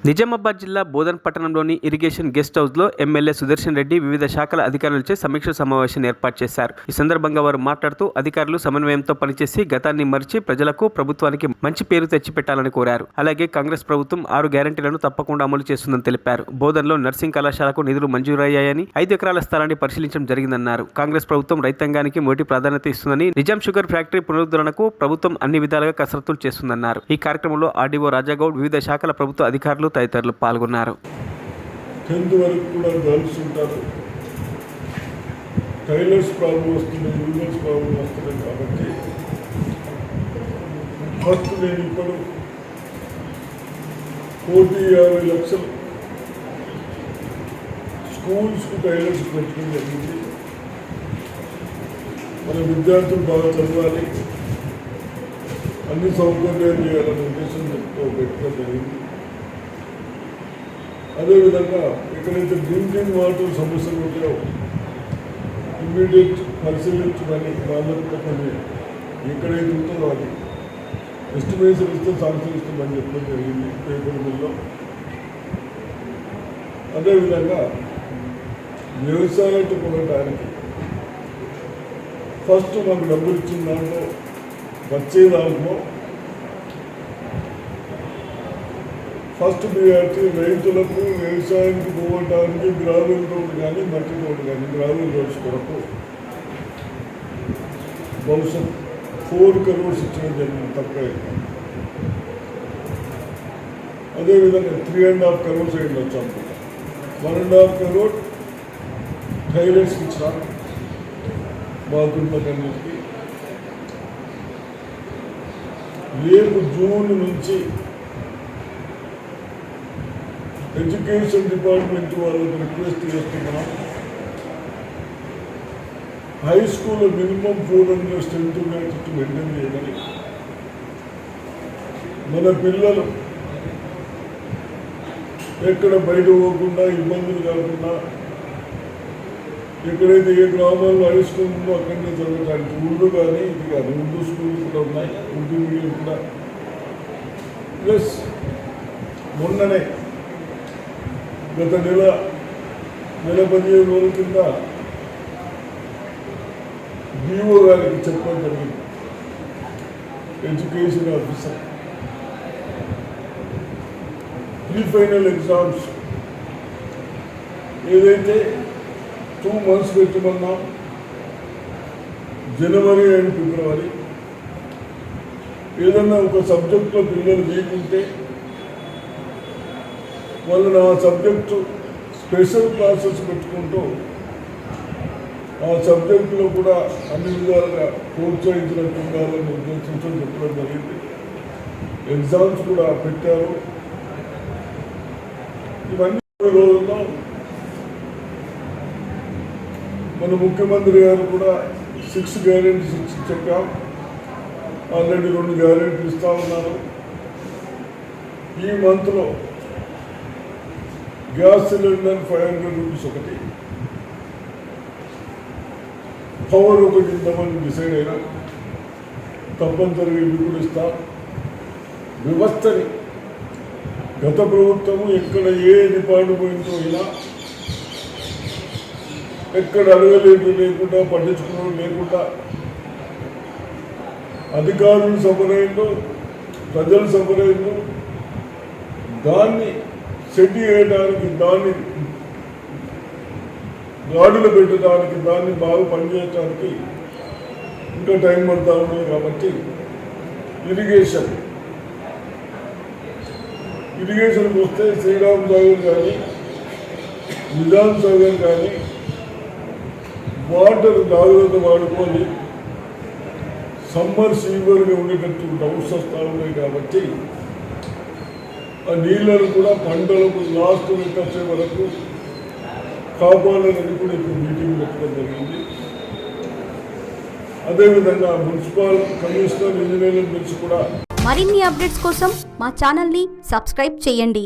నిజామాబాద్ జిల్లా బోధన్ పట్టణంలోని irrigation guest హౌస్లో ఎమ్మెల్యే సుదర్శన్ రెడ్డి వివిధ శాఖల అధికారులచే సమీక్ష సమావేశాన్ని ఏర్పాటు చేశారు. ఈ సందర్భంగా వారు మాట్లాడుతూ అధికారులు సమన్వయంతో పనిచేసి గతాన్ని మరిచి ప్రజలకు ప్రభుత్వానికి మంచి పేరు తెచ్చిపెట్టాలని కోరారు. అలాగే కాంగ్రెస్ ప్రభుత్వం 6 గ్యారెంటీలను తప్పకుండా అమలు చేస్తుందని తెలిపారు. బోధన్లో నర్సింగ్ కళాశాలకు నిధులు మంజూరయ్యాయని 5 ఎకరాల స్థలాన్ని పరిశీలించడం జరిగిందన్నారు. కాంగ్రెస్ ప్రభుత్వం రైతాంగానికి మొదటి ప్రాధాన్యత ఇస్తుందని, నిజాం షుగర్ ఫ్యాక్టరీ పునరుద్ధరణకు ప్రభుత్వం అన్ని విధాలుగా కసరత్తులు చేస్తుందన్నారు. ఈ కార్యక్రమంలో ఆర్డీఓ రాజాగౌడ్, వివిధ శాఖల ప్రభుత్వ అధికారులు తదితరులు పాల్గొన్నారు. 10th వరకు కూడా గర్ల్స్ ఉంటారు. టైలర్స్ ప్రాబ్లం వస్తుంది, యూనియన్స్ ప్రాబ్లం వస్తుంది. కాబట్టి ఫస్ట్ నేను ఇప్పుడు 1,50,00,000 స్కూల్స్కు టైలర్స్ పెట్టడం జరిగింది. మన విద్యార్థులు బాగా చదవాలి, అన్ని సౌకర్యాలు చేయాలనే ఉద్దేశంతో పెట్టడం జరిగింది. అదేవిధంగా ఎక్కడైతే డ్రింకింగ్ వాటర్ సమస్యలు ఉంటాయో ఇమ్మీడియట్ పరిశీలించమని వాళ్ళతో కొన్ని ఎక్కడైతే ఉంటుందో అది ఎస్టిమేషన్ ఇస్తే శాంక్షన్ ఇస్తామని చెప్పడం జరిగింది పేపర్ బిల్లో. అదేవిధంగా వ్యవసాయాన్ని కొనడానికి ఫస్ట్ మాకు డబ్బులు ఇచ్చిన దాంట్లో వచ్చే దాంట్లో ఫస్ట్ ప్రియారిటీ రైతులకు వ్యవసాయానికి పోవడానికి గ్రావెల్ రోడ్ కానీ మట్టి రోడ్ కానీ గ్రావెల్ రోడ్స్ కొరకు బహుశా 4 crores ఇచ్చడం జరిగింది తక్కువ. అదేవిధంగా 3.5 crores అయింది వచ్చాము. 1.5 crore టైలర్స్కి ఇచ్చిన బాగుంటుందన్నిటికీ. రేపు జూన్ నుంచి ఎడ్యుకేషన్ డిపార్ట్మెంట్ వాళ్ళకి రిక్వెస్ట్ చేస్తున్నాం, హై స్కూల్లో మినిమం 400 స్ట్రెంత్ ఉండేటట్టు మెయింటైన్ చేయమని. మన పిల్లలు ఎక్కడ బయట పోకుండా ఇబ్బందులు కాకుండా ఎక్కడైతే ఏ గ్రామాల్లో హై స్కూల్ ఉందో అక్కడనే చదవడానికి ఉర్దూ కానీ ఇది కానీ ఉర్దూ స్కూల్ కూడా ఉన్నాయి, ఉర్దూ మీడియం కూడా. ప్లస్ మొన్ననే గత నెల 15 రోజుల కింద డిఓ గారికి చెప్పడం జరిగింది, education officer. Pre final exams ఏదైతే 2 months పెట్టమన్నాం, జనవరి అండ్ ఫిబ్రవరి. ఏదన్నా ఒక సబ్జెక్ట్లో పిల్లలు వీకుంటే వాళ్ళని ఆ సబ్జెక్టు స్పెషల్ క్లాసెస్ పెట్టుకుంటూ ఆ సబ్జెక్టులో కూడా అన్ని విధాలుగా ప్రోత్సహించినట్టు ఉండాలని ఉద్దేశంతో చెప్పడం జరిగింది. ఎగ్జామ్స్ కూడా పెట్టారు. ఇవన్నీ రోజుల్లో మన ముఖ్యమంత్రి గారు కూడా 6 గ్యారెంటీస్ చెప్పాం. ఆల్రెడీ 2 గ్యారెంటీలు ఇస్తూ ఉన్నారు. ఈ మంత్లో గ్యాస్ సిలిండర్ 500 రూపీస్ ఒకటి, పవర్ ఒకటి ఇద్దామని డిసైడ్ అయినా. తప్పనిసరిగా ఇవి కూడా ఇస్తాం. వ్యవస్థని గత ప్రభుత్వము ఎక్కడ ఏ డిపార్ట్మెంట్ అయినా ఎక్కడ అడగలేదు లేకుండా పట్టించుకోవడం లేకుండా అధికారులు సఫరైందో ప్రజలు సఫరైందో దాన్ని సెట్ చేయడానికి, దాన్ని గాడులు పెట్టడానికి, దాన్ని బాగా పనిచేయడానికి ఇంకా టైం పడుతూ ఉంది. కాబట్టి ఇరిగేషన్కి వస్తే శ్రీరామ్ సాగర్ కానీ నిజాం సాగర్ కానీ వాటర్ జాగ్రత్త వాడుకొని సమ్మర్ సీవర్గా ఉండేటట్టు డౌట్స్ వస్తూ ఉన్నాయి. కాబట్టి ఆ నీళ్ళను కూడా పంటలకు లాస్ట్ వచ్చే వరకు కాపాడాలని కూడా ఇప్పుడు మీటింగ్ పెట్టడం జరిగింది. అదేవిధంగా మున్సిపల్ కమిషనర్ ఇంజనీరింగ్ నుంచి కూడా మరిన్ని అప్డేట్స్ కోసం మా ఛానల్ని సబ్స్క్రైబ్ చేయండి.